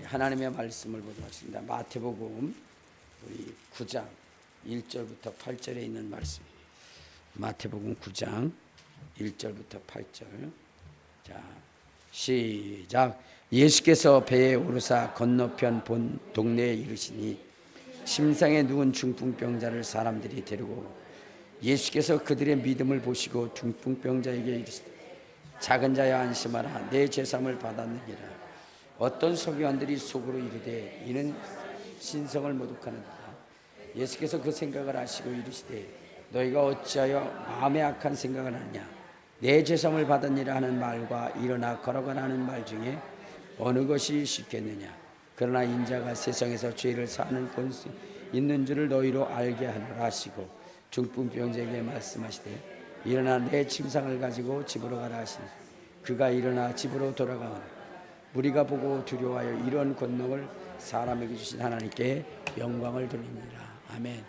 하나님의 말씀을 보도록 하겠습니다. 마태복음 우리 9장 1절부터 8절에 있는 말씀. 마태복음 9장 1절부터 8절. 자, 시작. 예수께서 배에 오르사 건너편 본 동네에 이르시니 심상에 누운 중풍병자를 사람들이 데리고 예수께서 그들의 믿음을 보시고 중풍병자에게 이르시되 작은 자여 안심하라 내 죄사함을 받았느니라. 어떤 서기관들이 속으로 이르되 이는 신성을 모독하는도다. 예수께서 그 생각을 아시고 이르시되 너희가 어찌하여 마음에 악한 생각을 하느냐. 내 죄사함을 받았니라 하는 말과 일어나 걸어가라 하는 말 중에 어느 것이 쉽겠느냐. 그러나 인자가 세상에서 죄를 사하는 권세 있는 줄을 너희로 알게 하노라 하시고 중풍병자에게 말씀하시되 일어나 내 침상을 가지고 집으로 가라 하시니 그가 일어나 집으로 돌아가오니 우리가 보고 두려워하여 이런 권능을 사람에게 주신 하나님께 영광을 돌립니다. 아멘.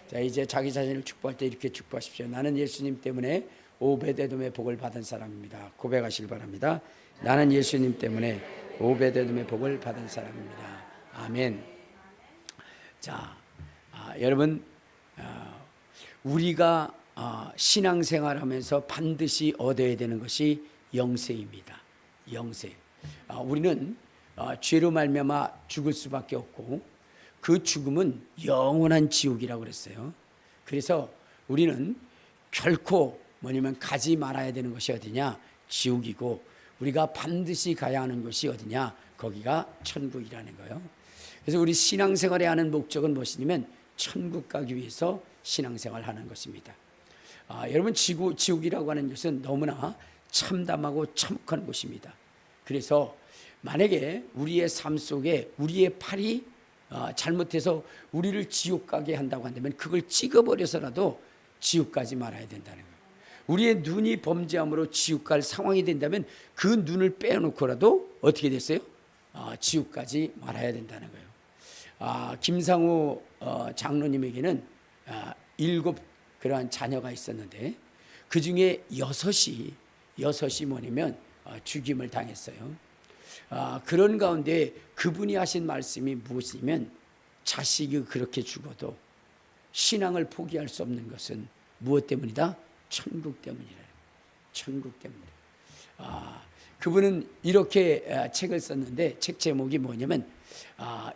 자, 이제 자기 자신을 축복할 때 이렇게 축복하십시오. 나는 예수님 때문에 오베데돔의 복을 받은 사람입니다. 고백하시길 바랍니다. 나는 예수님 때문에 오베데돔의 복을 받은 사람입니다. 아멘. 자, 여러분, 우리가 신앙생활하면서 반드시 얻어야 되는 것이 영생입니다. 영생. 우리는 죄로 말미암아 죽을 수밖에 없고 그 죽음은 영원한 지옥이라고 그랬어요. 그래서 우리는 결코 뭐냐면 가지 말아야 되는 것이 어디냐? 지옥이고 우리가 반드시 가야 하는 곳이 어디냐? 거기가 천국이라는 거예요. 그래서 우리 신앙생활에 하는 목적은 무엇이냐면 천국 가기 위해서 신앙생활하는 것입니다. 여러분 지옥이라고 하는 것은 너무나 참담하고 참혹한 곳입니다. 그래서 만약에 우리의 삶 속에 우리의 팔이 잘못해서 우리를 지옥 가게 한다고 한다면 그걸 찍어버려서라도 지옥 가지 말아야 된다는 거예요. 우리의 눈이 범죄함으로 지옥 갈 상황이 된다면 그 눈을 빼놓고라도 어떻게 됐어요? 지옥 가지 말아야 된다는 거예요. 김상우 장로님에게는 7 그러한 자녀가 있었는데 그 중에 6이 뭐냐면 죽임을 당했어요. 그런 가운데 그분이 하신 말씀이 무엇이냐면 자식이 그렇게 죽어도 신앙을 포기할 수 없는 것은 무엇 때문이다? 천국 때문이라. 천국 때문이라. 그분은 이렇게 책을 썼는데 책 제목이 뭐냐면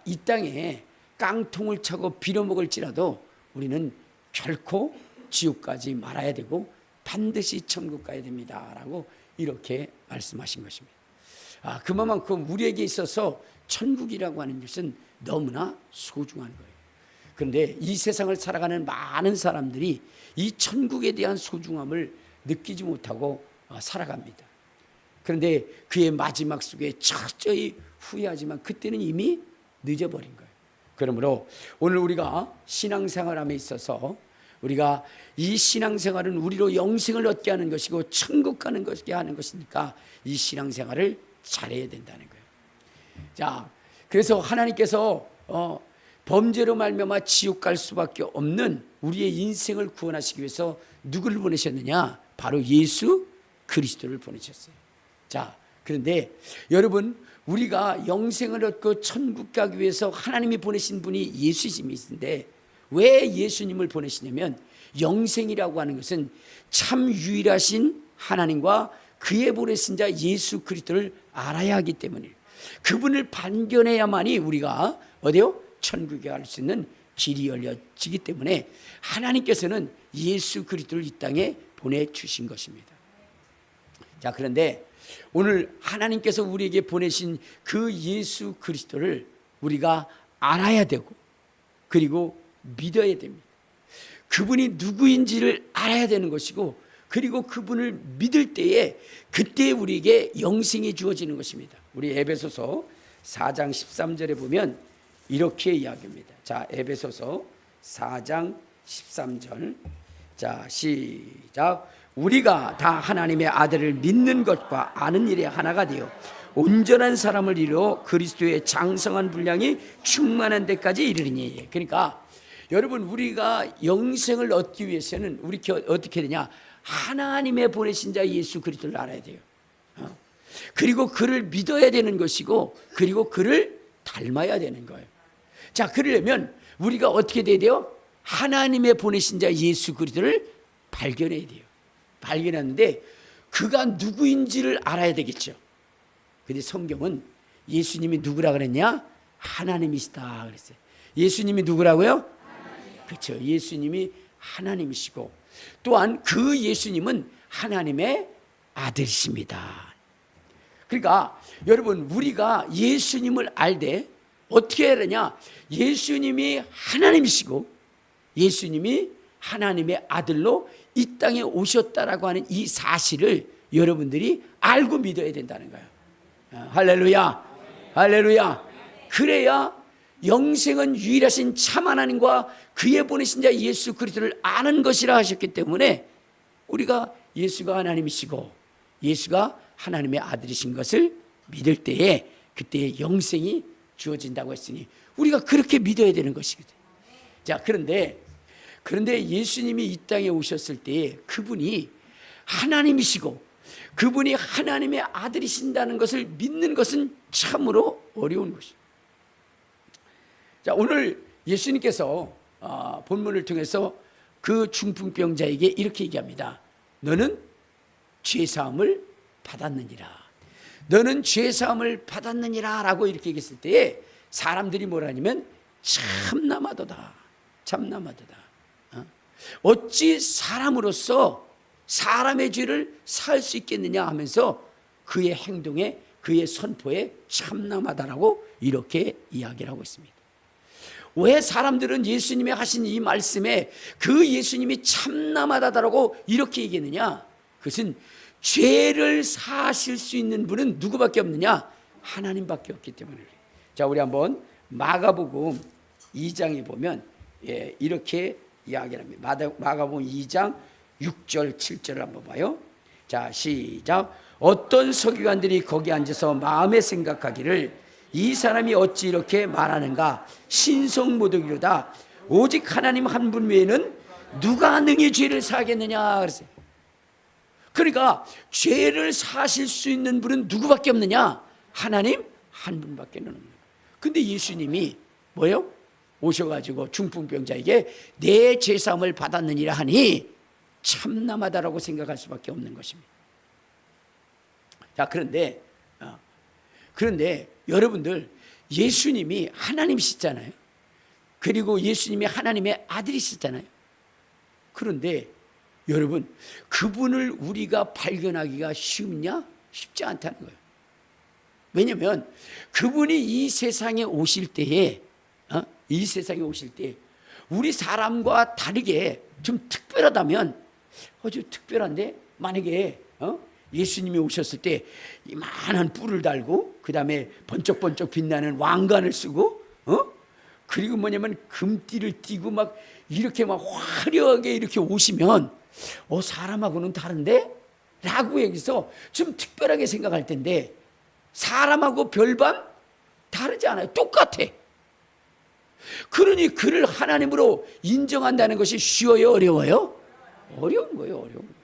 이 땅에 깡통을 차고 빌어먹을지라도 우리는 결코 지옥 가지 말아야 되고 반드시 천국 가야 됩니다 라고 이렇게 말씀하신 것입니다. 그만큼 우리에게 있어서 천국이라고 하는 것은 너무나 소중한 거예요. 그런데 이 세상을 살아가는 많은 사람들이 이 천국에 대한 소중함을 느끼지 못하고 살아갑니다. 그런데 그의 마지막 속에 철저히 후회하지만 그때는 이미 늦어버린 거예요. 그러므로 오늘 우리가 신앙생활함에 있어서 우리가 이 신앙생활은 우리로 영생을 얻게 하는 것이고 천국 가는 것게 하는 것이니까 이 신앙생활을 잘해야 된다는 거예요. 자, 그래서 하나님께서 범죄로 말미암아 지옥 갈 수밖에 없는 우리의 인생을 구원하시기 위해서 누구를 보내셨느냐? 바로 예수 그리스도를 보내셨어요. 자, 그런데 여러분 우리가 영생을 얻고 천국 가기 위해서 하나님이 보내신 분이 예수님이신데 왜 예수님을 보내시냐면 영생이라고 하는 것은 참 유일하신 하나님과 그의 보내신 자 예수 그리스도를 알아야 하기 때문이에요. 그분을 발견해야만이 우리가 어디요? 천국에 갈 수 있는 길이 열려지기 때문에 하나님께서는 예수 그리스도를 이 땅에 보내주신 것입니다. 자, 그런데 오늘 하나님께서 우리에게 보내신 그 예수 그리스도를 우리가 알아야 되고 그리고 믿어야 됩니다. 그분이 누구인지를 알아야 되는 것이고 그리고 그분을 믿을 때에 그때 우리에게 영생이 주어지는 것입니다. 우리 에베소서 4장 13절에 보면 이렇게 이야기합니다. 자, 에베소서 4장 13절. 자, 시작. 우리가 다 하나님의 아들을 믿는 것과 아는 일에 하나가 되어 온전한 사람을 이루어 그리스도의 장성한 분량이 충만한 데까지 이르리니. 그러니까 여러분 우리가 영생을 얻기 위해서는 우리 어떻게 되냐? 하나님의 보내신 자 예수 그리스도를 알아야 돼요. 그리고 그를 믿어야 되는 것이고 그리고 그를 닮아야 되는 거예요. 자, 그러려면 우리가 어떻게 돼야 돼요? 하나님의 보내신 자 예수 그리스도를 발견해야 돼요. 발견하는데 그가 누구인지를 알아야 되겠죠. 근데 성경은 예수님이 누구라 그랬냐? 하나님이시다 그랬어요. 예수님이 누구라고요? 그렇죠. 예수님이 하나님이시고 또한 그 예수님은 하나님의 아들이십니다. 그러니까 여러분, 우리가 예수님을 알되 어떻게 해야 되냐? 예수님이 하나님이시고 예수님이 하나님의 아들로 이 땅에 오셨다라고 하는 이 사실을 여러분들이 알고 믿어야 된다는 거예요. 할렐루야, 할렐루야. 그래야 영생은 유일하신 참 하나님과 그의 보내신 자 예수 그리스도를 아는 것이라 하셨기 때문에 우리가 예수가 하나님이시고 예수가 하나님의 아들이신 것을 믿을 때에 그때의 영생이 주어진다고 했으니 우리가 그렇게 믿어야 되는 것이거든요. 자, 그런데 예수님이 이 땅에 오셨을 때 그분이 하나님이시고 그분이 하나님의 아들이신다는 것을 믿는 것은 참으로 어려운 것이죠. 자, 오늘 예수님께서 본문을 통해서 그 중풍병자에게 이렇게 얘기합니다. 너는 죄사함을 받았느니라. 너는 죄사함을 받았느니라 라고 이렇게 얘기했을 때에 사람들이 뭐라 하냐면 참나마도다, 참나마도다. 어찌 사람으로서 사람의 죄를 사할 수 있겠느냐 하면서 그의 행동에 그의 선포에 참남하다라고 이렇게 이야기를 하고 있습니다. 왜 사람들은 예수님이 하신 이 말씀에 그 예수님이 참남하다라고 이렇게 얘기했느냐? 그것은 죄를 사하실 수 있는 분은 누구밖에 없느냐? 하나님밖에 없기 때문에. 자, 우리 한번 마가복음 2장에 보면 이렇게 이야기를 합니다. 마가복음 2장 6절 7절을 한번 봐요. 자, 시작. 어떤 서기관들이 거기 앉아서 마음에 생각하기를 이 사람이 어찌 이렇게 말하는가? 신성모독이로다. 오직 하나님 한 분 외에는 누가 능히 죄를 사하겠느냐 그랬어요. 그러니까 죄를 사실 수 있는 분은 누구밖에 없느냐? 하나님 한 분밖에 없는 거예요. 근데 예수님이 뭐예요? 오셔가지고 중풍병자에게 내 죄사함을 받았느니라 하니 참남하다라고 생각할 수밖에 없는 것입니다. 자, 그런데 여러분들, 예수님이 하나님이시잖아요. 그리고 예수님이 하나님의 아들이시잖아요. 그런데 여러분, 그분을 우리가 발견하기가 쉽냐? 쉽지 않다는 거예요. 왜냐하면 그분이 이 세상에 오실 때에 우리 사람과 다르게 좀 특별하다면 아주 특별한데, 만약에 예수님이 오셨을 때 이만한 뿔을 달고 그 다음에 번쩍번쩍 빛나는 왕관을 쓰고 그리고 뭐냐면 금띠를 띠고 막 이렇게 막 화려하게 이렇게 오시면 사람하고는 다른데? 라고 여기서 좀 특별하게 생각할 텐데 사람하고 별반 다르지 않아요. 똑같아. 그러니 그를 하나님으로 인정한다는 것이 쉬워요? 어려워요? 어려운 거예요. 어려운 거예요.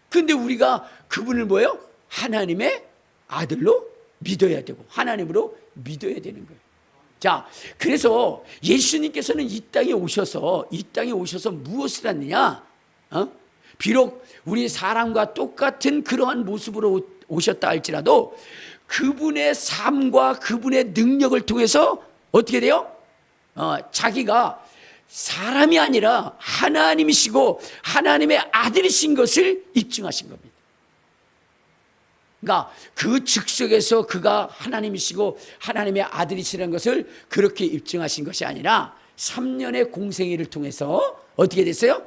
근데 우리가 그분을 뭐예요? 하나님의 아들로 믿어야 되고 하나님으로 믿어야 되는 거예요. 자, 그래서 예수님께서는 이 땅에 오셔서 무엇을 했느냐? 비록 우리 사람과 똑같은 그러한 모습으로 오셨다 할지라도 그분의 삶과 그분의 능력을 통해서 어떻게 돼요? 자기가 사람이 아니라 하나님이시고 하나님의 아들이신 것을 입증하신 겁니다. 그러니까 그 즉석에서 그가 하나님이시고 하나님의 아들이시라는 것을 그렇게 입증하신 것이 아니라 3년의 공생애를 통해서 어떻게 됐어요?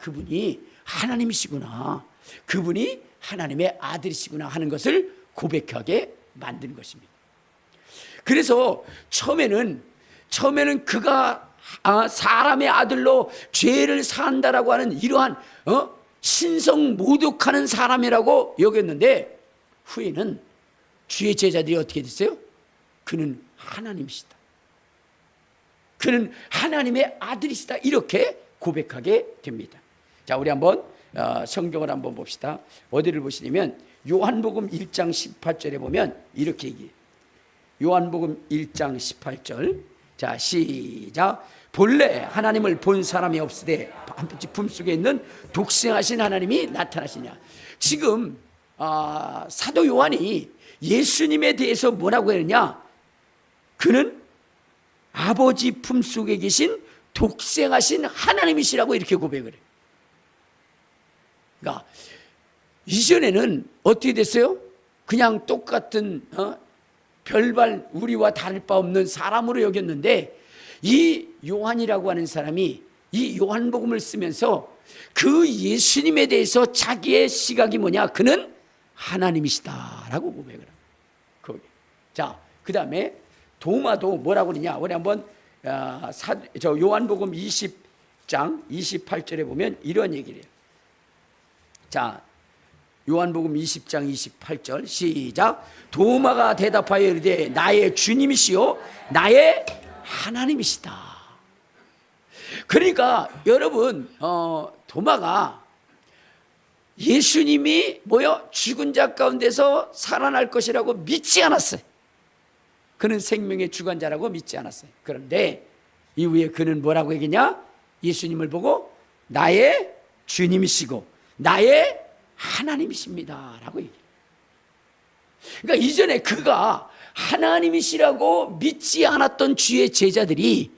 그분이 하나님이시구나, 그분이 하나님의 아들이시구나 하는 것을 고백하게 만든 것입니다. 그래서 처음에는 그가 사람의 아들로 죄를 사한다라고 하는 이러한 신성 모독하는 사람이라고 여겼는데 후에는 주의 제자들이 어떻게 됐어요? 그는 하나님이시다, 그는 하나님의 아들이시다, 이렇게 고백하게 됩니다. 자, 우리 한번 성경을 한번 봅시다. 어디를 보시냐면 요한복음 1장 18절에 보면 이렇게 얘기해요. 요한복음 1장 18절. 자, 시작. 본래 하나님을 본 사람이 없으되 품속에 있는 독생하신 하나님이 나타나시냐. 지금 사도 요한이 예수님에 대해서 뭐라고 했느냐? 그는 아버지 품속에 계신 독생하신 하나님이시라고 이렇게 고백을 해요. 그러니까 이전에는 어떻게 됐어요? 그냥 똑같은 별발 우리와 다를 바 없는 사람으로 여겼는데, 이 요한이라고 하는 사람이 이 요한복음을 쓰면서 그 예수님에 대해서 자기의 시각이 뭐냐? 그는 하나님이시다라고 고백을 합니다. 자, 그 다음에 도마도 뭐라고 그러냐? 우리 한번 요한복음 20장 28절에 보면 이런 얘기를 해요. 자, 요한복음 20장 28절 시작. 도마가 대답하여 이르되 나의 주님이시요 나의 하나님이시다. 그러니까 여러분, 도마가 예수님이 죽은 자 가운데서 살아날 것이라고 믿지 않았어요. 그는 생명의 주관자라고 믿지 않았어요. 그런데 이후에 그는 뭐라고 얘기냐? 예수님을 보고 나의 주님이시고 나의 하나님이십니다 라고 얘기해요. 그러니까 이전에 그가 하나님이시라고 믿지 않았던 주의 제자들이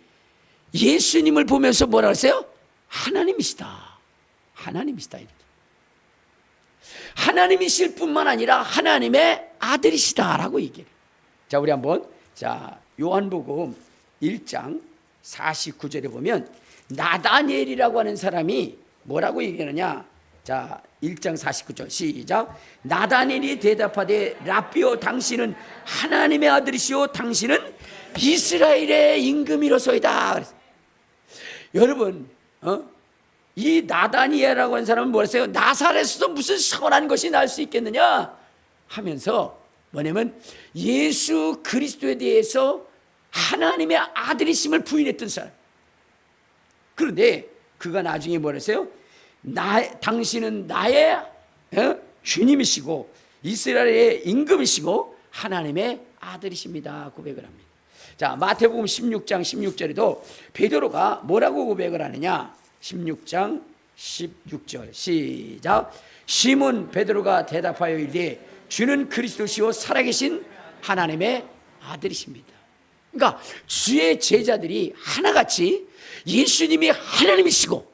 예수님을 보면서 뭐라고 했어요? 하나님이시다, 하나님이시다, 이렇게. 하나님이실 뿐만 아니라 하나님의 아들이시다라고 얘기해요. 자, 우리 한번 요한복음 1장 49절에 보면 나다니엘이라고 하는 사람이 뭐라고 얘기하느냐? 자, 1장 49절 시작. 나다니엘이 대답하되 라삐오 당신은 하나님의 아들이시오 당신은 이스라엘의 임금이로소이다. 여러분, 이 나다니엘이라고 하는 사람은 뭐랬어요? 나사렛에서 무슨 선한 것이 날 수 있겠느냐 하면서 뭐냐면 예수 그리스도에 대해서 하나님의 아들이심을 부인했던 사람. 그런데 그가 나중에 뭐랬어요? 당신은 나의 주님이시고 이스라엘의 임금이시고 하나님의 아들이십니다 고백을 합니다. 자, 마태복음 16장 16절에도 베드로가 뭐라고 고백을 하느냐? 16장 16절 시작. 시몬 베드로가 대답하여 이르되 주는 그리스도시요 살아계신 하나님의 아들이십니다. 그러니까 주의 제자들이 하나같이 예수님이 하나님이시고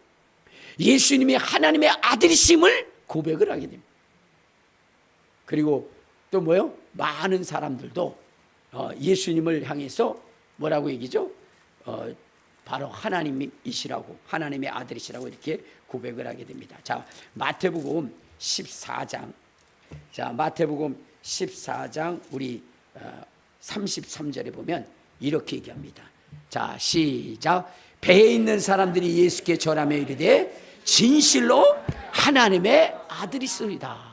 예수님이 하나님의 아들이심을 고백을 하게 됩니다. 그리고 또 뭐요? 많은 사람들도 예수님을 향해서 뭐라고 얘기죠? 바로 하나님이시라고, 하나님의 아들이시라고 이렇게 고백을 하게 됩니다. 자, 마태복음 14장. 자, 마태복음 14장 우리 33절에 보면 이렇게 얘기합니다. 자, 시작. 배에 있는 사람들이 예수께 절하며 이르되 진실로 하나님의 아들이시리다.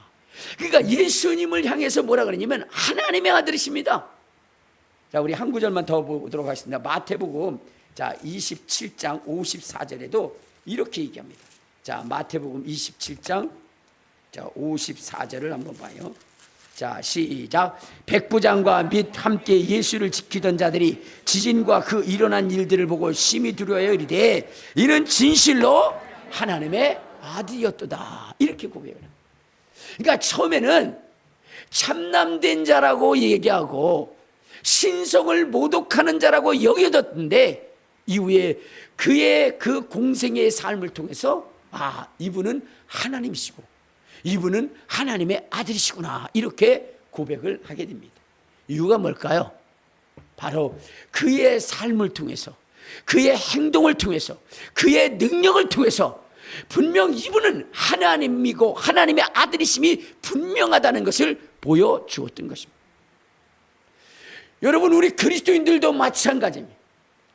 그러니까 예수님을 향해서 뭐라 그러냐면 하나님의 아들이십니다. 자, 우리 한 구절만 더 보도록 하겠습니다. 마태복음 27장 54절에도 이렇게 얘기합니다. 자, 마태복음 27장 54절을 한번 봐요. 자, 시작. 백부장과 및 함께 예수를 지키던 자들이 지진과 그 일어난 일들을 보고 심히 두려워하여 이르되 이는 진실로 하나님의 아들이었도다. 이렇게 고백을 합니다. 그러니까 처음에는 참남된 자라고 얘기하고 신성을 모독하는 자라고 여겨졌는데 이후에 그의 그 공생의 삶을 통해서 이분은 하나님이시고 이분은 하나님의 아들이시구나 이렇게 고백을 하게 됩니다. 이유가 뭘까요? 바로 그의 삶을 통해서 그의 행동을 통해서 그의 능력을 통해서 분명 이분은 하나님이고 하나님의 아들이심이 분명하다는 것을 보여주었던 것입니다. 여러분, 우리 그리스도인들도 마찬가지입니다.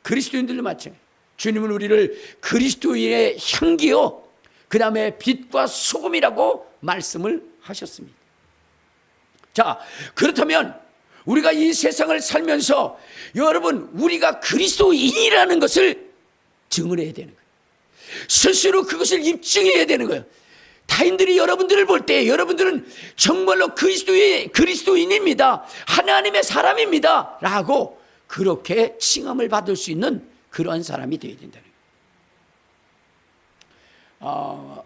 그리스도인들도 마찬가지입니다. 주님은 우리를 그리스도인의 향기요 그 다음에 빛과 소금이라고 말씀을 하셨습니다. 자, 그렇다면 우리가 이 세상을 살면서 여러분 우리가 그리스도인이라는 것을 증언해야 되는 거예요. 스스로 그것을 입증해야 되는 거예요. 타인들이 여러분들을 볼 때 여러분들은 정말로 그리스도인입니다. 하나님의 사람입니다. 라고 그렇게 칭함을 받을 수 있는 그러한 사람이 되어야 된다는 거예요.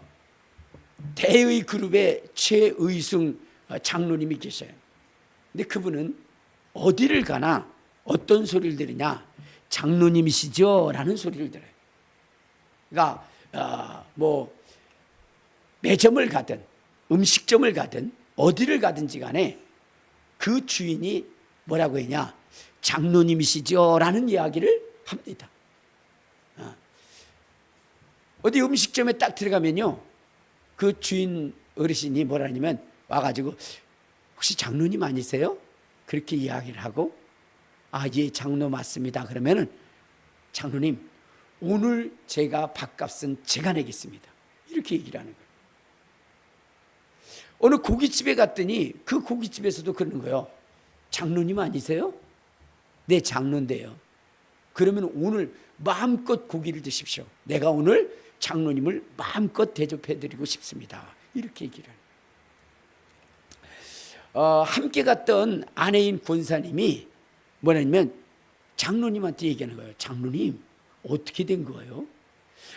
대의 그룹의 최의승 장로님이 계셔요. 근데 그분은 어디를 가나 어떤 소리를 들으냐, 장로님이시죠? 라는 소리를 들어요. 그러니까 매점을 가든 음식점을 가든 어디를 가든지 간에 그 주인이 뭐라고 했냐, 장로님이시죠? 라는 이야기를 합니다. 어디 음식점에 딱 들어가면요, 그 주인 어르신이 뭐라 하냐면 와가지고 혹시 장로님 아니세요? 그렇게 이야기를 하고, 예, 장로 맞습니다. 그러면은 장로님, 오늘 제가 밥값은 제가 내겠습니다. 이렇게 얘기를 하는 거예요. 어느 고깃집에 갔더니 그 고깃집에서도 그러는 거예요. 장로님 아니세요? 네, 장로인데요. 그러면 오늘 마음껏 고기를 드십시오. 내가 오늘 장로님을 마음껏 대접해드리고 싶습니다. 이렇게 얘기를 해요. 함께 갔던 아내인 권사님이 뭐냐면 장로님한테 얘기하는 거예요. 장로님, 어떻게 된 거예요?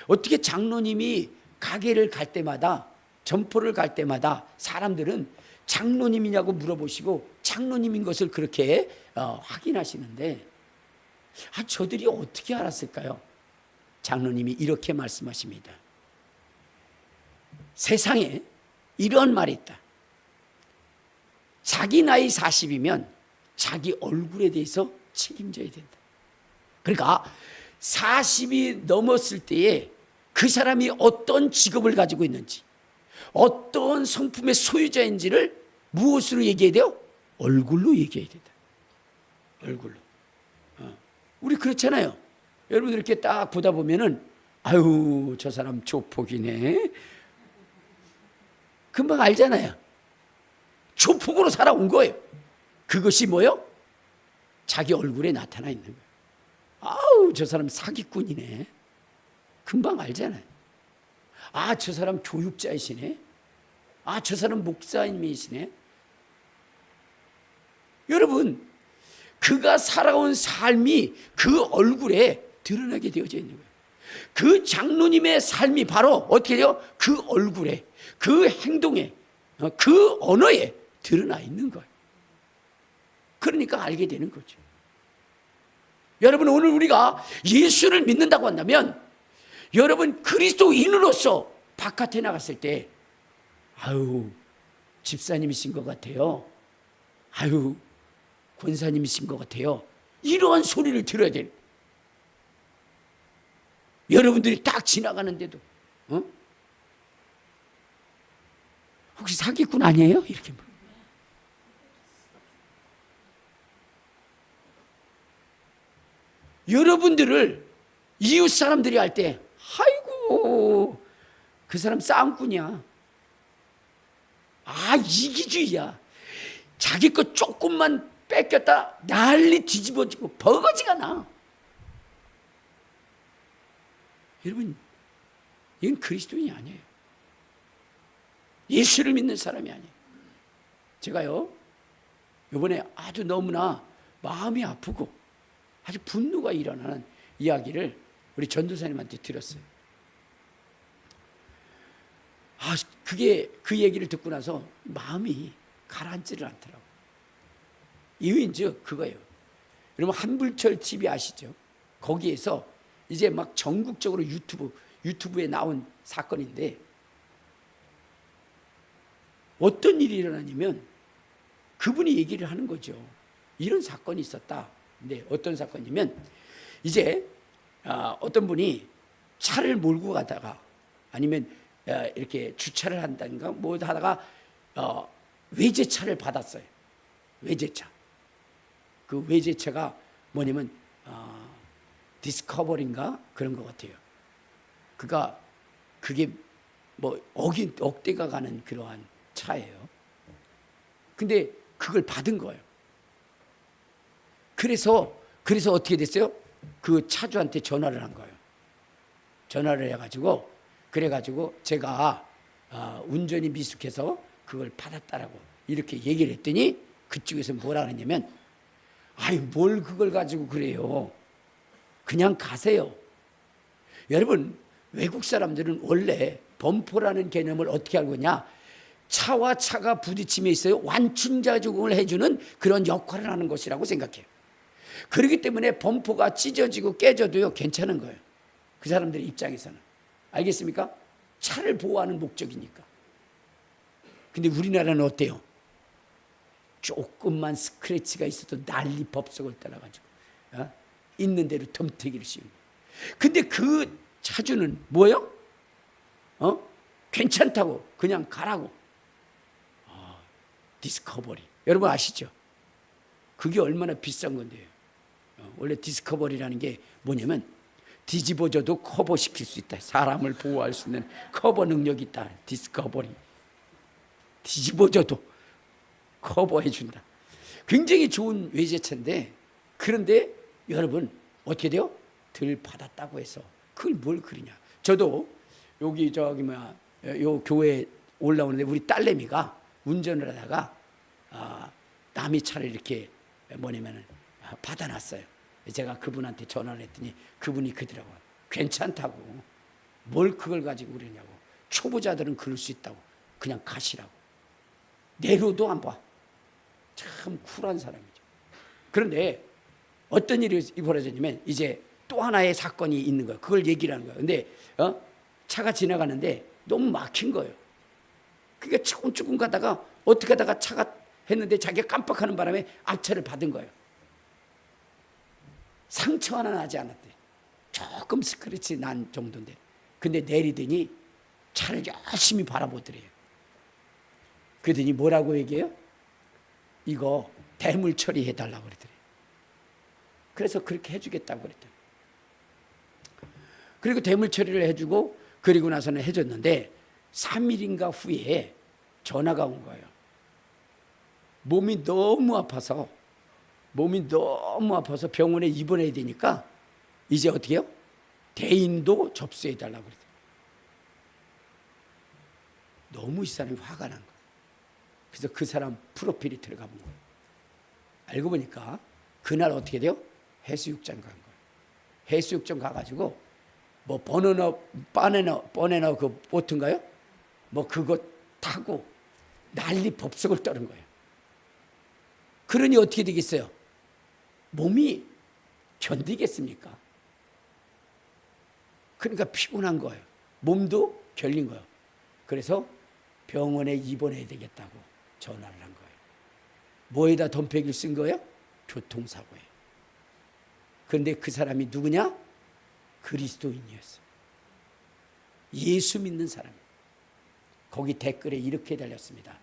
어떻게 장로님이 가게를 갈 때마다, 점포를 갈 때마다 사람들은 장로님이냐고 물어보시고 장로님인 것을 그렇게 확인하시는데, 저들이 어떻게 알았을까요? 장로님이 이렇게 말씀하십니다. 세상에 이런 말이 있다. 자기 나이 40이면 자기 얼굴에 대해서 책임져야 된다. 그러니까 40이 넘었을 때에 그 사람이 어떤 직업을 가지고 있는지, 어떤 성품의 소유자인지를 무엇으로 얘기해야 돼요? 얼굴로 얘기해야 된다. 얼굴로. 우리 그렇잖아요. 여러분들 이렇게 딱 보다 보면은 아유, 저 사람 조폭이네. 금방 알잖아요. 조폭으로 살아온 거예요. 그것이 뭐예요? 자기 얼굴에 나타나 있는 거예요. 아우, 저 사람 사기꾼이네. 금방 알잖아요. 저 사람 교육자이시네. 저 사람 목사님이시네. 여러분, 그가 살아온 삶이 그 얼굴에 드러나게 되어져 있는 거예요. 그 장로님의 삶이 바로 어떻게 돼요? 그 얼굴에, 그 행동에, 그 언어에 드러나 있는 거예요. 그러니까 알게 되는 거죠. 여러분, 오늘 우리가 예수를 믿는다고 한다면 여러분 그리스도인으로서 바깥에 나갔을 때 아유, 집사님이신 것 같아요. 아유, 권사님이신 것 같아요. 이러한 소리를 들어야 돼요. 여러분들이 딱 지나가는데도 혹시 사기꾼 아니에요? 이렇게 물어요. 여러분들을 이웃 사람들이 할 때 아이고, 그 사람 싸움꾼이야. 이기주의야. 자기 거 조금만 뺏겼다 난리 뒤집어지고 버거지가 나. 여러분, 이건 그리스도인이 아니에요. 예수를 믿는 사람이 아니에요. 제가요, 이번에 아주 너무나 마음이 아프고 아주 분노가 일어나는 이야기를 우리 전도사님한테 들었어요. 그 얘기를 듣고 나서 마음이 가라앉지를 않더라고요. 이유인즉 그거예요. 여러분, 한불철 TV 아시죠? 거기에서 이제 막 전국적으로 유튜브에 나온 사건인데, 어떤 일이 일어나냐면 그분이 얘기를 하는 거죠. 이런 사건이 있었다. 근데 어떤 사건이면, 이제 어떤 분이 차를 몰고 가다가 아니면 이렇게 주차를 한다든가 뭐 하다가 외제차를 받았어요. 외제차. 그 외제차가 뭐냐면 디스커버리인가 그런 것 같아요. 그게 뭐 억대가 가는 그러한 차예요. 근데 그걸 받은 거예요. 그래서 어떻게 됐어요? 그 차주한테 전화를 한 거예요. 전화를 해가지고, 그래가지고 제가 운전이 미숙해서 그걸 받았다라고 이렇게 얘기를 했더니 그쪽에서 뭐라 그랬냐면 아이 뭘 그걸 가지고 그래요. 그냥 가세요. 여러분 외국 사람들은 원래 범퍼라는 개념을 어떻게 알고 있냐. 차와 차가 부딪힘에 있어요. 완충작용을 해주는 그런 역할을 하는 것이라고 생각해요. 그렇기 때문에 범퍼가 찢어지고 깨져도요 괜찮은 거예요. 그 사람들의 입장에서는. 알겠습니까? 차를 보호하는 목적이니까. 근데 우리나라는 어때요? 조금만 스크래치가 있어도 난리 법석을 따라가지고 있는 대로 덤태기를 씌우는 거예요. 근데 그 차주는 뭐예요? 괜찮다고 그냥 가라고. 디스커버리. 여러분 아시죠? 그게 얼마나 비싼 건데요. 원래 디스커버리라는 게 뭐냐면 뒤집어져도 커버시킬 수 있다. 사람을 보호할 수 있는 커버 능력이 있다. 디스커버리. 뒤집어져도 커버해 준다. 굉장히 좋은 외제차인데 그런데 여러분 어떻게 돼요? 덜 받았다고 해서 그걸 뭘 그러냐. 저도 여기 요 교회에 올라오는데 우리 딸내미가 운전을 하다가 남의 차를 이렇게 받아놨어요. 제가 그분한테 전화를 했더니 그분이 그러더라고요. 괜찮다고. 뭘 그걸 가지고 그러냐고. 초보자들은 그럴 수 있다고. 그냥 가시라고. 내로도 안 봐. 참 쿨한 사람이죠. 그런데 어떤 일이 벌어졌냐면 이제 또 하나의 사건이 있는 거예요. 그걸 얘기를 하는 거예요. 근데 차가 지나가는데 너무 막힌 거예요. 그러니까 조금 가다가 어떻게 하다가 차가 했는데 자기가 깜빡하는 바람에 앞차를 받은 거예요. 상처 하나 나지 않았대. 조금 스크래치 난 정도인데. 근데 내리더니 차를 열심히 바라보더래요. 그러더니 뭐라고 얘기해요? 이거 대물 처리해달라고 그러더래요. 그래서 그렇게 해주겠다고 그랬더니. 그리고 대물 처리를 해주고 그리고 나서는 해줬는데 3일인가 후에 전화가 온 거예요. 몸이 너무 아파서 병원에 입원해야 되니까 이제 어떻게 해요? 대인도 접수해달라고 그랬어요. 너무 이 사람이 화가 난 거예요. 그래서 그 사람 프로필이 들어가 본 거예요. 알고 보니까 그날 어떻게 돼요? 해수욕장 간 거예요. 해수욕장 가가지고 버네너 그 보트인가요? 그거 타고 난리 법석을 떠는 거예요. 그러니 어떻게 되겠어요? 몸이 견디겠습니까? 그러니까 피곤한 거예요. 몸도 결린 거예요. 그래서 병원에 입원해야 되겠다고 전화를 한 거예요. 뭐에다 덤패기를 쓴 거예요? 교통사고에. 그런데 그 사람이 누구냐? 그리스도인이었어요. 예수 믿는 사람. 거기 댓글에 이렇게 달렸습니다.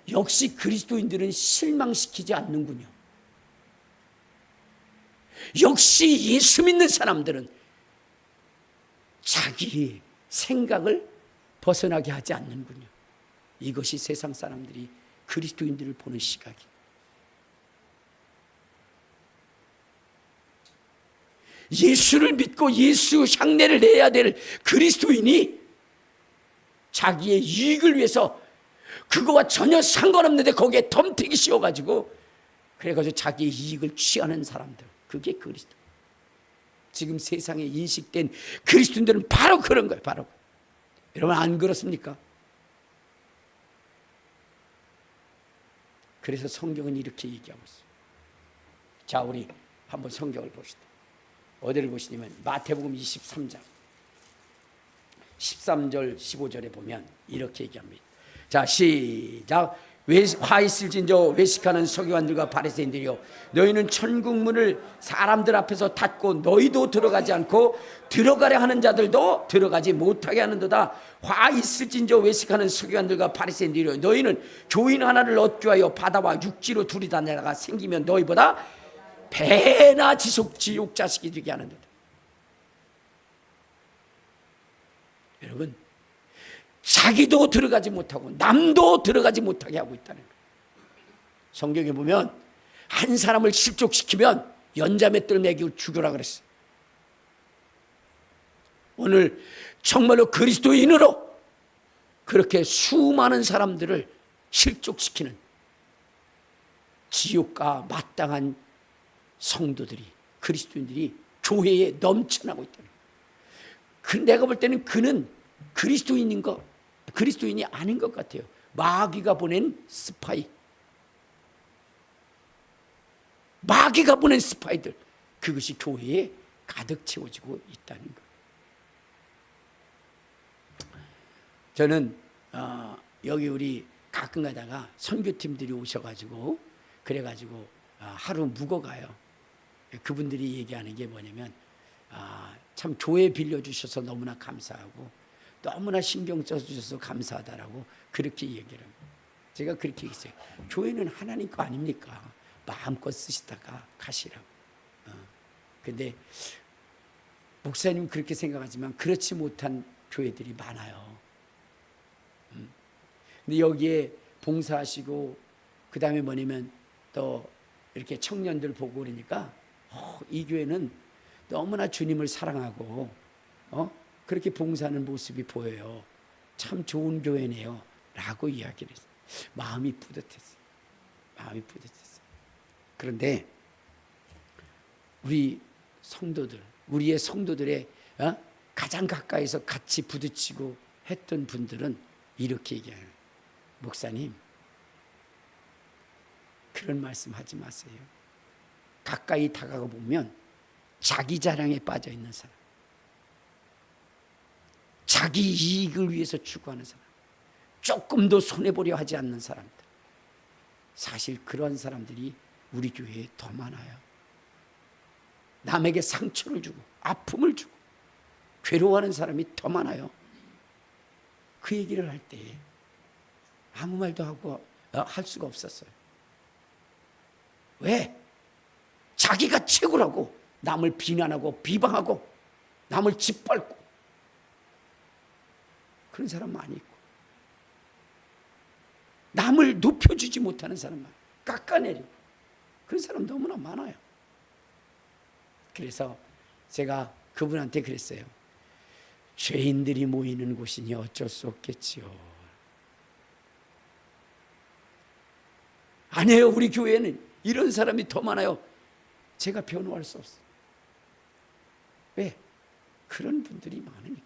역시 그리스도인들은 실망시키지 않는군요. 역시 예수 믿는 사람들은 자기 생각을 벗어나게 하지 않는군요. 이것이 세상 사람들이 그리스도인들을 보는 시각이에요. 예수를 믿고 예수 향내를 내야 될 그리스도인이 자기의 이익을 위해서 그거와 전혀 상관없는데 거기에 덤태기 씌워가지고 그래가지고 자기의 이익을 취하는 사람들, 그게 그리스도. 지금 세상에 인식된 그리스도인들은 바로 그런 거예요. 바로. 여러분 안 그렇습니까? 그래서 성경은 이렇게 얘기하고 있어요. 자, 우리 한번 성경을 봅시다. 어디를 보시냐면 마태복음 23장 13절 15절에 보면 이렇게 얘기합니다. 자, 시작. 화 있을진저 외식하는 서기관들과 바리새인들이여, 너희는 천국 문을 사람들 앞에서 닫고 너희도 들어가지 않고 들어가려 하는 자들도 들어가지 못하게 하는도다. 화 있을진저 외식하는 서기관들과 바리새인들이여, 너희는 교인 하나를 얻기 위하여 바다와 육지로 둘이 다니다가 생기면 너희보다 배나 지옥 자식이 되게 하는도다. 여러분, 자기도 들어가지 못하고 남도 들어가지 못하게 하고 있다는 거예요. 성경에 보면 한 사람을 실족시키면 연자맷돌 매기고 죽여라 그랬어요. 오늘 정말로 그리스도인으로 그렇게 수많은 사람들을 실족시키는 지옥과 마땅한 성도들이, 그리스도인들이 교회에 넘쳐나고 있다는 거예요. 내가 볼 때는 그는 그리스도인이 아닌 것 같아요. 마귀가 보낸 스파이, 마귀가 보낸 스파이들, 그것이 교회에 가득 채워지고 있다는 거예요. 저는 여기 우리 가끔 가다가 선교팀들이 오셔가지고 그래가지고 하루 묵어가요. 그분들이 얘기하는 게 뭐냐면 참 교회 빌려주셔서 너무나 감사하고 너무나 신경 써주셔서 감사하다라고 그렇게 얘기를 합니다. 제가 그렇게 얘기했어요. 교회는 하나님 거 아닙니까? 마음껏 쓰시다가 가시라고. 근데 목사님 그렇게 생각하지만 그렇지 못한 교회들이 많아요. 근데 여기에 봉사하시고 그 다음에 뭐냐면 또 이렇게 청년들 보고 그러니까 이 교회는 너무나 주님을 사랑하고 그렇게 봉사하는 모습이 보여요. 참 좋은 교회네요 라고 이야기를 했어요. 마음이 뿌듯했어요. 마음이 뿌듯했어요. 그런데 우리 성도들, 우리의 성도들의 가장 가까이서 같이 부딪히고 했던 분들은 이렇게 얘기해요. 목사님, 그런 말씀 하지 마세요. 가까이 다가가 보면 자기 자랑에 빠져 있는 사람, 자기 이익을 위해서 추구하는 사람, 조금도 손해보려 하지 않는 사람들, 사실 그런 사람들이 우리 교회에 더 많아요. 남에게 상처를 주고 아픔을 주고 괴로워하는 사람이 더 많아요. 그 얘기를 할 때 아무 말도 하고 할 수가 없었어요. 왜? 자기가 최고라고 남을 비난하고 비방하고 남을 짓밟고 그런 사람 많이 있고, 남을 높여주지 못하는 사람 많아요. 깎아내리고 그런 사람 너무나 많아요. 그래서 제가 그분한테 그랬어요. 죄인들이 모이는 곳이니 어쩔 수 없겠지요. 아니에요. 우리 교회는 이런 사람이 더 많아요. 제가 변호할 수 없어요. 왜? 그런 분들이 많으니까.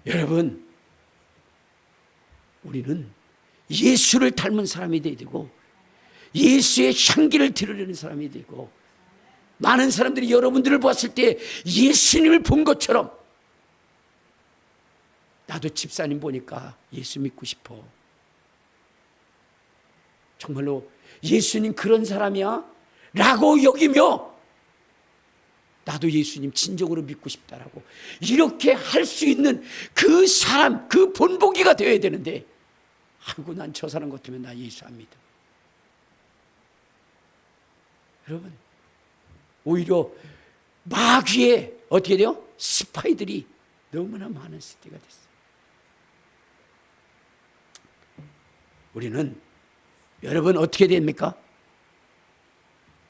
여러분, 우리는 예수를 닮은 사람이 되어야 되고 예수의 향기를 드러내는 사람이 되고, 많은 사람들이 여러분들을 봤을 때 예수님을 본 것처럼 나도 집사님 보니까 예수 믿고 싶어. 정말로 예수님 그런 사람이야? 라고 여기며 나도 예수님 진정으로 믿고 싶다라고 이렇게 할 수 있는 그 사람, 그 본보기가 되어야 되는데, 아이고 난 저 사람 같으면 나 예수 안 믿어. 여러분, 오히려 마귀의 어떻게 돼요? 스파이들이 너무나 많은 시대가 됐어요. 우리는 여러분 어떻게 됩니까?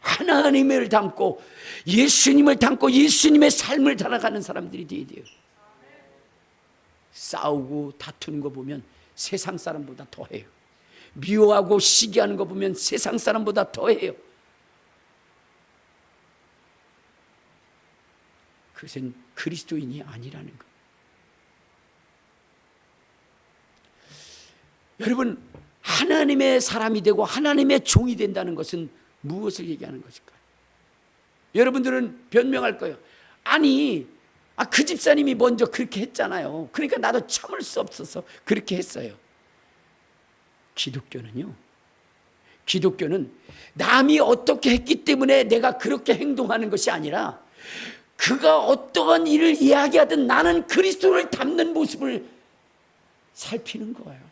하나님을 닮고 예수님을 닮고 예수님의 삶을 살아가는 사람들이 되어야 돼요. 싸우고 다투는 거 보면 세상 사람보다 더해요. 미워하고 시기하는 거 보면 세상 사람보다 더해요. 그것은 그리스도인이 아니라는 것. 여러분, 하나님의 사람이 되고 하나님의 종이 된다는 것은 무엇을 얘기하는 것일까요? 여러분들은 변명할 거예요. 아니, 그 집사님이 먼저 그렇게 했잖아요. 그러니까 나도 참을 수 없어서 그렇게 했어요. 기독교는 남이 어떻게 했기 때문에 내가 그렇게 행동하는 것이 아니라, 그가 어떠한 일을 이야기하든 나는 그리스도를 닮는 모습을 살피는 거예요.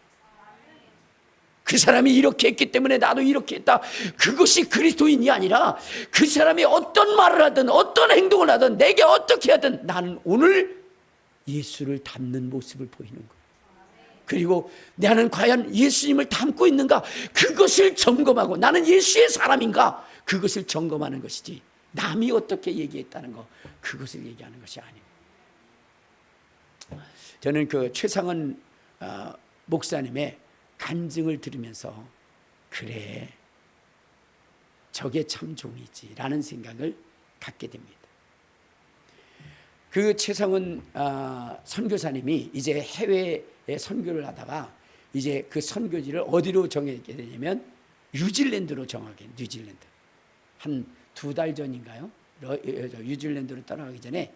그 사람이 이렇게 했기 때문에 나도 이렇게 했다. 그것이 그리스도인이 아니라, 그 사람이 어떤 말을 하든 어떤 행동을 하든 내게 어떻게 하든 나는 오늘 예수를 닮는 모습을 보이는 거예요. 그리고 나는 과연 예수님을 닮고 있는가, 그것을 점검하고 나는 예수의 사람인가, 그것을 점검하는 것이지, 남이 어떻게 얘기했다는 거, 그것을 얘기하는 것이 아닙니다. 저는 그 최상원 목사님의 간증을 들으면서 그래, 저게 참 종이지라는 생각을 갖게 됩니다. 그 최상원 선교사님이 이제 해외에 선교를 하다가 이제 그 선교지를 어디로 정하게 되냐면 뉴질랜드로 정하게. 뉴질랜드. 한 2달 전인가요? 뉴질랜드로 떠나가기 전에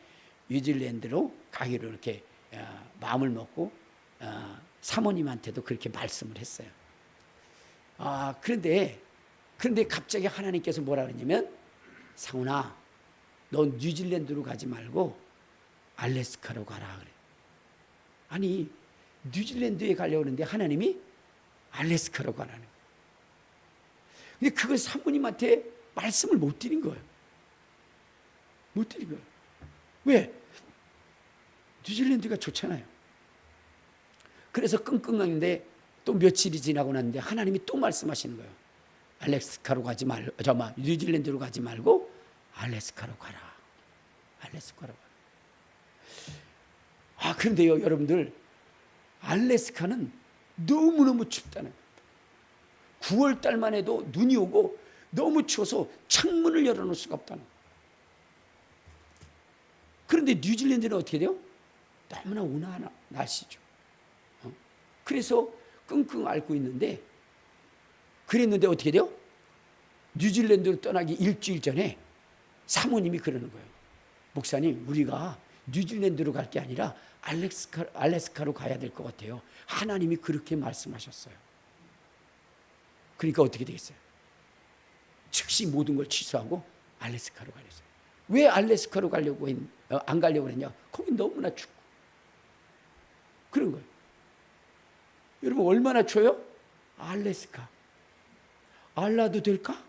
뉴질랜드로 가기로 이렇게 마음을 먹고 사모님한테도 그렇게 말씀을 했어요. 그런데 갑자기 하나님께서 뭐라 그러냐면, 상훈아, 너 뉴질랜드로 가지 말고 알래스카로 가라 그래. 아니, 뉴질랜드에 가려고 하는데 하나님이 알래스카로 가라는 거예요. 근데 그걸 사모님한테 말씀을 못 드린 거예요. 못 드린 거예요. 왜? 뉴질랜드가 좋잖아요. 그래서 끙끙하는데 또 며칠이 지나고 났는데 하나님이 또 말씀하시는 거예요. 알래스카로 가지 말고, 뉴질랜드로 가지 말고 알래스카로 가라. 알래스카로 가라. 그런데요, 여러분들, 알래스카는 너무너무 춥다는 겁니다. 9월 달만 해도 눈이 오고 너무 추워서 창문을 열어놓을 수가 없다는 거예요. 그런데 뉴질랜드는 어떻게 돼요? 너무나 온화한 날씨죠. 그래서 끙끙 앓고 있는데, 그랬는데 어떻게 돼요? 뉴질랜드로 떠나기 일주일 전에 사모님이 그러는 거예요. 목사님, 우리가 뉴질랜드로 갈 게 아니라 알래스카로 가야 될 것 같아요. 하나님이 그렇게 말씀하셨어요. 그러니까 어떻게 되겠어요? 즉시 모든 걸 취소하고 알래스카로 가려어요. 왜 알래스카로 안 가려고 했냐? 거기 너무나 춥고 그런 거예요. 여러분, 얼마나 추워요? 알래스카. 알라도 될까?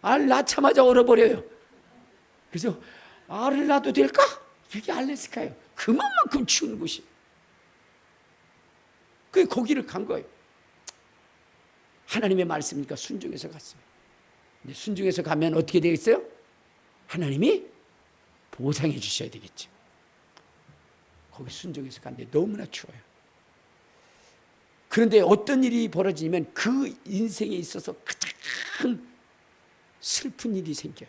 낳자마자 얼어버려요. 그래서 알을 낳아도 될까? 그게 알래스카예요. 그만큼 추운 곳이. 그래서 거기를 간 거예요. 하나님의 말씀이니까 순종해서 갔어요. 근데 순종해서 가면 어떻게 되겠어요? 하나님이 보상해 주셔야 되겠죠. 거기 순종해서 갔는데 너무나 추워요. 그런데 어떤 일이 벌어지면 그 인생에 있어서 가장 슬픈 일이 생겨요.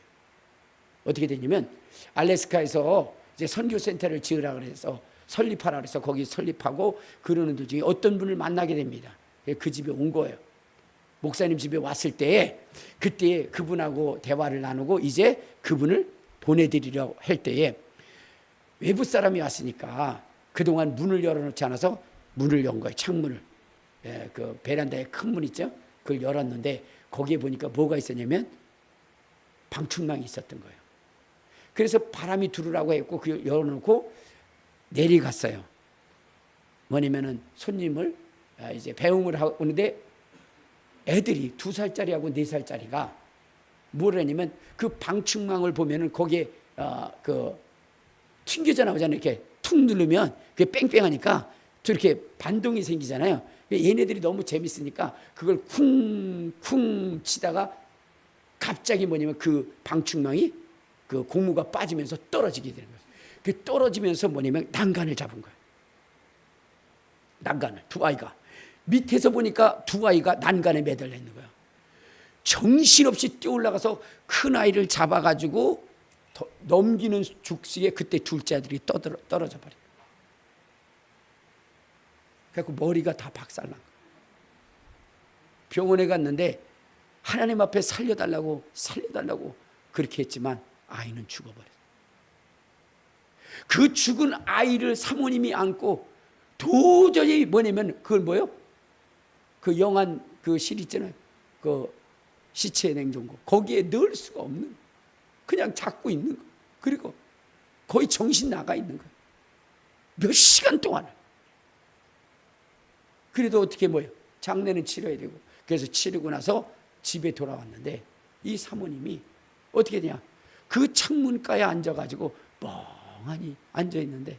어떻게 되냐면, 알래스카에서 이제 선교센터를 지으라 그래서 설립하라 그래서 거기 설립하고 그러는 도중에 어떤 분을 만나게 됩니다. 그 집에 온 거예요. 목사님 집에 왔을 때에 그때 그분하고 대화를 나누고 이제 그분을 보내드리려고 할 때에 외부 사람이 왔으니까 그동안 문을 열어놓지 않아서 문을 연 거예요. 창문을. 그 베란다에 큰 문 있죠? 그걸 열었는데 거기에 보니까 뭐가 있었냐면 방충망이 있었던 거예요. 그래서 바람이 들어오라고 했고 그걸 열어놓고 내려갔어요. 뭐냐면은 손님을 이제 배웅을 하고 오는데 애들이 2살짜리하고 4살짜리가 뭘 하냐면 그 방충망을 보면은 거기에 그 튕겨져 나오잖아요. 이렇게 툭 누르면 그게 뺑뺑하니까 저렇게 반동이 생기잖아요. 얘네들이 너무 재밌으니까 그걸 쿵쿵 치다가 갑자기 뭐냐면 그 방충망이 그 고무가 빠지면서 떨어지게 되는 거예요. 그 떨어지면서 뭐냐면 난간을 잡은 거예요. 난간을. 2아이가. 밑에서 보니까 2아이가 난간에 매달려 있는 거예요. 정신없이 뛰어올라가서 큰 아이를 잡아가지고 넘기는 죽식에 그때 둘째 아들이 떨어져 버려요. 그래서 머리가 다 박살난 거예요. 병원에 갔는데 하나님 앞에 살려달라고 그렇게 했지만 아이는 죽어버렸어요. 그 죽은 아이를 사모님이 안고 도저히 뭐냐면 그걸 뭐요? 그 영안 그 실 있잖아요. 그 시체 냉장고 거기에 넣을 수가 없는, 그냥 잡고 있는 거. 그리고 거의 정신 나가 있는 거예요. 몇 시간 동안. 그래도 어떻게 뭐예요? 장례는 치러야 되고. 그래서 치르고 나서 집에 돌아왔는데 이 사모님이 어떻게 되냐? 그 창문가에 앉아가지고 멍하니 앉아있는데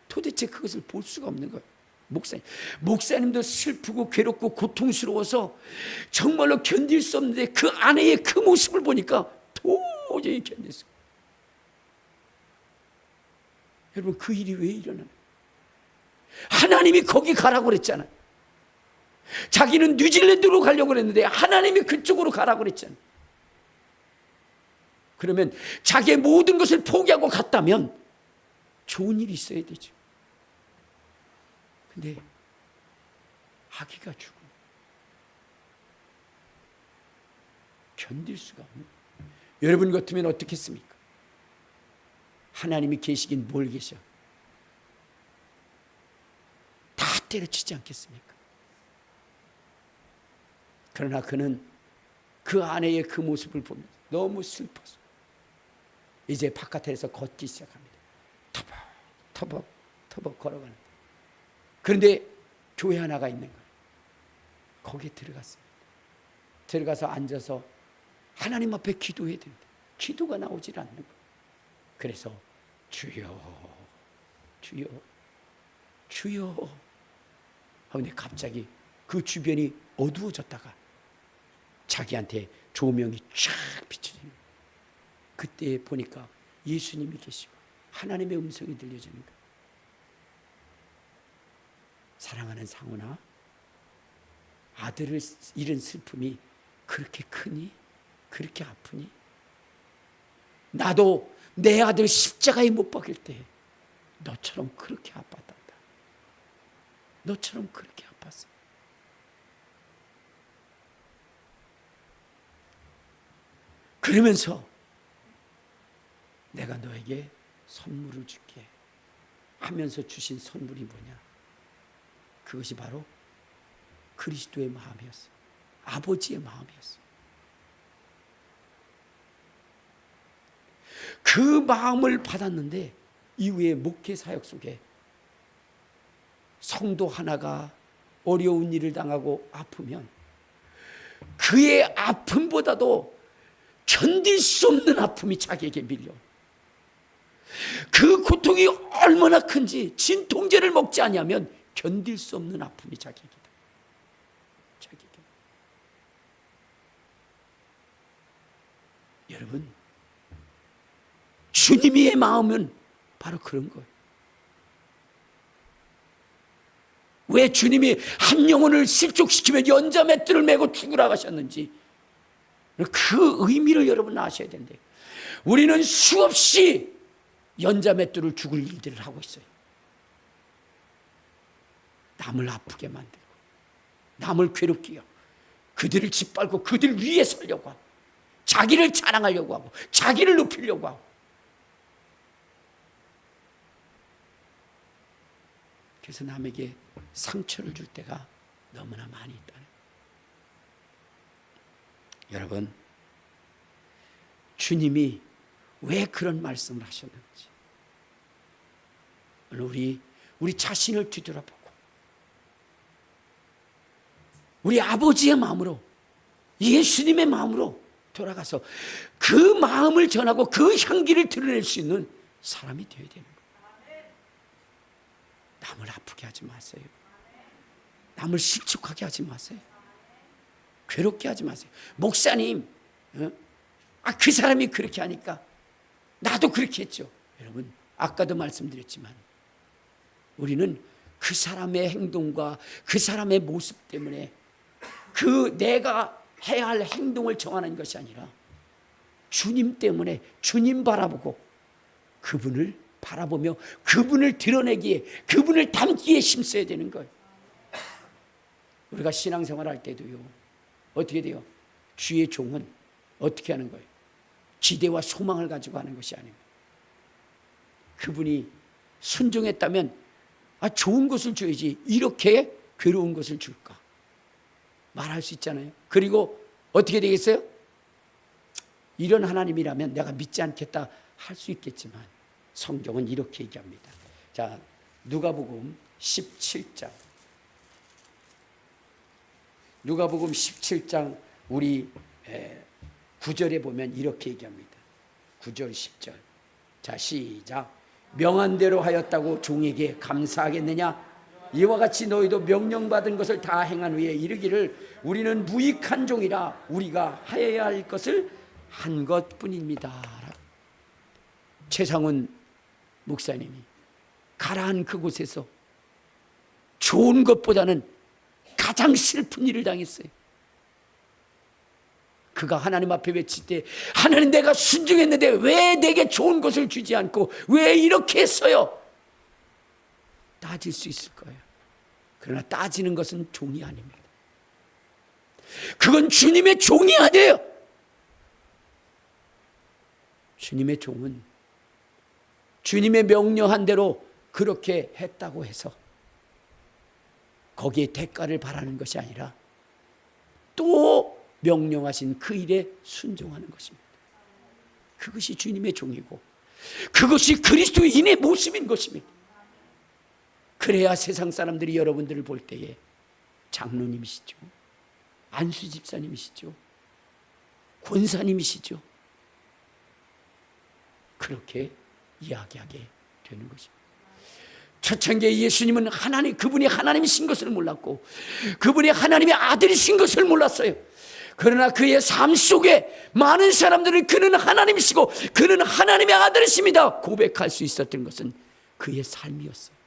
도대체 그것을 볼 수가 없는 거예요. 목사님도 슬프고 괴롭고 고통스러워서 정말로 견딜 수 없는데 그 아내의 그 모습을 보니까 도저히 견딜 수 없어요. 여러분, 그 일이 왜 일어나요? 하나님이 거기 가라고 그랬잖아. 자기는 뉴질랜드로 가려고 그랬는데 하나님이 그쪽으로 가라고 그랬잖아. 그러면 자기의 모든 것을 포기하고 갔다면 좋은 일이 있어야 되죠. 근데 아기가 죽음, 견딜 수가 없는. 여러분 같으면 어떻겠습니까? 하나님이 계시긴 뭘 계셔? 다 때려치지 않겠습니까? 그러나 그는 그 아내의 그 모습을 보면서 너무 슬퍼서 이제 바깥에서 걷기 시작합니다. 터벅터벅 걸어가는. 그런데 교회 하나가 있는 거예요. 거기에 들어갔습니다. 들어가서 앉아서 하나님 앞에 기도해야 됩니다. 기도가 나오질 않는 거예요. 그래서 주여 주여 주여 하는데 갑자기 그 주변이 어두워졌다가 자기한테 조명이 쫙 비춰지는 거예요. 그때 보니까 예수님이 계시고 하나님의 음성이 들려지는 거예요. 사랑하는 상훈아, 아들을 잃은 슬픔이 그렇게 크니? 그렇게 아프니? 나도 내 아들 십자가에 못 박일 때 너처럼 그렇게 아팠단다. 너처럼 그렇게 아팠어. 그러면서 내가 너에게 선물을 줄게 하면서 주신 선물이 뭐냐? 그것이 바로 그리스도의 마음이었어. 아버지의 마음이었어. 그 마음을 받았는데 이후에 목회 사역 속에 성도 하나가 어려운 일을 당하고 아프면 그의 아픔보다도 견딜 수 없는 아픔이 자기에게 밀려. 그 고통이 얼마나 큰지 진통제를 먹지 않으면 견딜 수 없는 아픔이 자기에게. 여러분, 주님의 마음은 바로 그런 거예요. 왜 주님이 한 영혼을 실족시키며 연자맷돌을 메고 죽으라 하셨는지 그 의미를 여러분 아셔야 된대요. 우리는 수없이 연자맷돌을 죽을 일들을 하고 있어요. 남을 아프게 만들고 남을 괴롭게 하고 그들을 짓밟고 그들 위에 서려고 하고 자기를 자랑하려고 하고 자기를 높이려고 하고. 그래서 남에게 상처를 줄 때가 너무나 많이 있다는. 여러분, 주님이 왜 그런 말씀을 하셨는지 오늘 우리 자신을 뒤돌아보고 우리 아버지의 마음으로 예수님의 마음으로 돌아가서 그 마음을 전하고 그 향기를 드러낼 수 있는 사람이 되어야 되는 거예요. 남을 아프게 하지 마세요. 남을 실족하게 하지 마세요. 괴롭게 하지 마세요. 목사님, 그 사람이 그렇게 하니까 나도 그렇게 했죠. 여러분, 아까도 말씀드렸지만 우리는 그 사람의 행동과 그 사람의 모습 때문에 그 내가 해야 할 행동을 정하는 것이 아니라 주님 때문에 주님 바라보고 그분을 바라보며 그분을 드러내기에 그분을 담기에 힘써야 되는 거예요. 우리가 신앙생활 할 때도요, 어떻게 돼요? 주의 종은 어떻게 하는 거예요? 기대와 소망을 가지고 하는 것이 아닙니다. 그분이 순종했다면 좋은 것을 줘야지 이렇게 괴로운 것을 줄까 말할 수 있잖아요. 그리고 어떻게 되겠어요? 이런 하나님이라면 내가 믿지 않겠다 할 수 있겠지만 성경은 이렇게 얘기합니다. 자, 누가복음 17장. 누가복음 17장 우리 9절에 보면 이렇게 얘기합니다. 9절 10절. 자, 시작. 명한 대로 하였다고 종에게 감사하겠느냐? 이와 같이 너희도 명령받은 것을 다 행한 후에 이르기를 우리는 무익한 종이라 우리가 하여야 할 것을 한 것뿐입니다. 최상훈 목사님이 가라한 그곳에서 좋은 것보다는 가장 슬픈 일을 당했어요. 그가 하나님 앞에 외칠 때, 하나님, 내가 순종했는데 왜 내게 좋은 것을 주지 않고 왜 이렇게 했어요? 따질 수 있을 거예요. 그러나 따지는 것은 종이 아닙니다. 그건 주님의 종이 아니에요. 주님의 종은 주님의 명령한 대로 그렇게 했다고 해서 거기에 대가를 바라는 것이 아니라 또 명령하신 그 일에 순종하는 것입니다. 그것이 주님의 종이고 그것이 그리스도인의 모습인 것입니다. 그래야 세상 사람들이 여러분들을 볼 때에 장로님이시죠, 안수 집사님이시죠, 권사님이시죠, 그렇게 이야기하게 되는 것입니다. 초창기에 예수님은 하나님, 그분이 하나님이신 것을 몰랐고 그분이 하나님의 아들이신 것을 몰랐어요. 그러나 그의 삶 속에 많은 사람들은 그는 하나님이시고 그는 하나님의 아들이십니다 고백할 수 있었던 것은 그의 삶이었어요.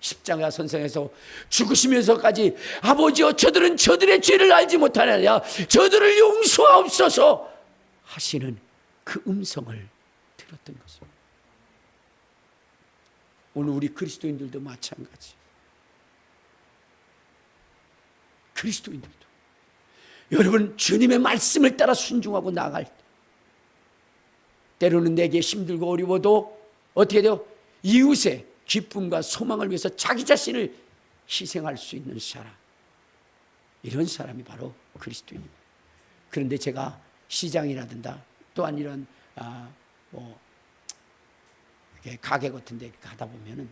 십자가 선상에서 죽으시면서까지 아버지여, 저들은 저들의 죄를 알지 못하느냐, 저들을 용서하옵소서 하시는 그 음성을 들었던 것입니다. 오늘 우리 그리스도인들도 마찬가지. 그리스도인들도 여러분, 주님의 말씀을 따라 순종하고 나아갈 때 때로는 내게 힘들고 어려워도 어떻게 돼요? 이웃의 기쁨과 소망을 위해서 자기 자신을 희생할 수 있는 사람, 이런 사람이 바로 그리스도인입니다. 그런데 제가 시장이라든가 또한 이런 가게 같은 데 가다 보면은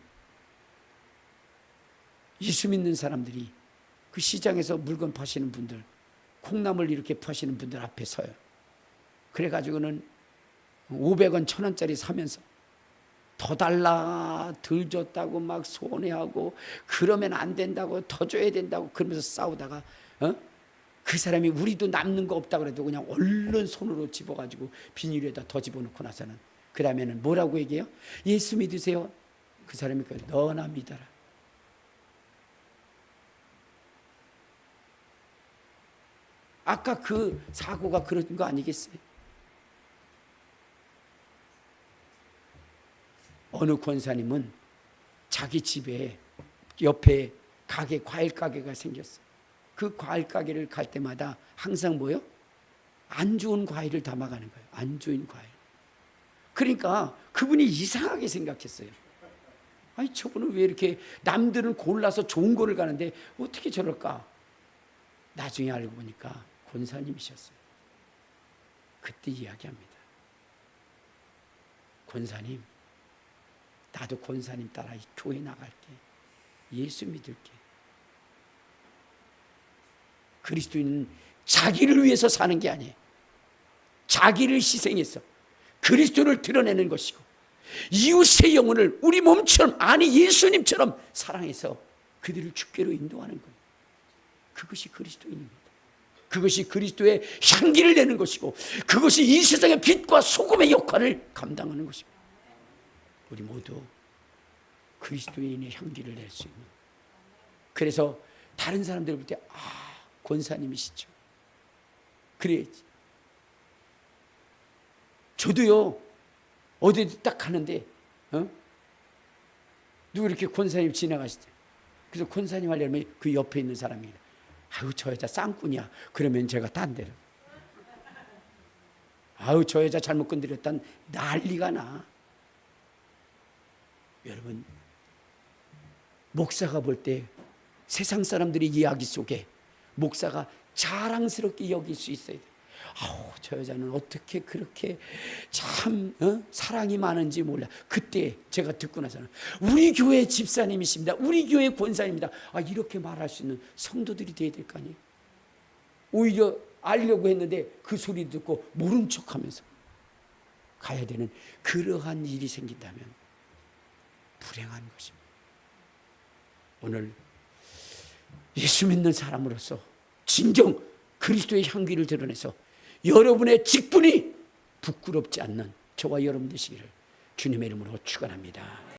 예수 믿는 사람들이 그 시장에서 물건 파시는 분들, 콩나물 이렇게 파시는 분들 앞에 서요. 그래가지고는 500원, 1000원짜리 사면서 더 달라, 덜 줬다고 막 손해하고, 그러면 안 된다고, 더 줘야 된다고 그러면서 싸우다가 그 사람이 우리도 남는 거 없다 그래도 그냥 얼른 손으로 집어가지고 비닐에다 더 집어넣고 나서는 그 다음에는 뭐라고 얘기해요? 예수 믿으세요. 그 사람이 너나 믿어라. 아까 그 사고가 그런 거 아니겠어요? 어느 권사님은 자기 집에 옆에 가게, 과일 가게가 생겼어요. 그 과일 가게를 갈 때마다 항상 뭐요? 안 좋은 과일을 담아가는 거예요. 안 좋은 과일. 그러니까 그분이 이상하게 생각했어요. 아니, 저분은 왜 이렇게 남들은 골라서 좋은 거를 가는데 어떻게 저럴까? 나중에 알고 보니까 권사님이셨어요. 그때 이야기합니다. 권사님, 나도 권사님 따라 교회 나갈게. 예수 믿을게. 그리스도인은 자기를 위해서 사는 게 아니에요. 자기를 희생해서 그리스도를 드러내는 것이고, 이웃의 영혼을 우리 몸처럼, 아니 예수님처럼 사랑해서 그들을 주께로 인도하는 거예요. 그것이 그리스도인입니다. 그것이 그리스도의 향기를 내는 것이고, 그것이 이 세상의 빛과 소금의 역할을 감당하는 것입니다. 우리 모두 그리스도인의 향기를 낼 수 있는. 그래서 다른 사람들 볼 때 권사님이시죠. 그래야지. 저도요, 어디 딱 가는데 누구 이렇게 권사님 지나가시죠. 그래서 권사님 하려면 그 옆에 있는 사람이 아유, 저 여자 쌍꾼이야. 그러면 제가 딴 데를, 아유, 저 여자 잘못 건드렸단 난리가 나. 여러분, 목사가 볼 때 세상 사람들의 이야기 속에 목사가 자랑스럽게 여길 수 있어야 돼. 아우, 저 여자는 어떻게 그렇게 참 사랑이 많은지 몰라. 그때 제가 듣고 나서는 우리 교회 집사님이십니다, 우리 교회 권사입니다, 이렇게 말할 수 있는 성도들이 돼야 될 거 아니에요. 오히려 알려고 했는데 그 소리 듣고 모른 척하면서 가야 되는 그러한 일이 생긴다면 불행한 것입니다. 오늘 예수 믿는 사람으로서 진정 그리스도의 향기를 드러내서 여러분의 직분이 부끄럽지 않는 저와 여러분 되시기를 주님의 이름으로 축원합니다.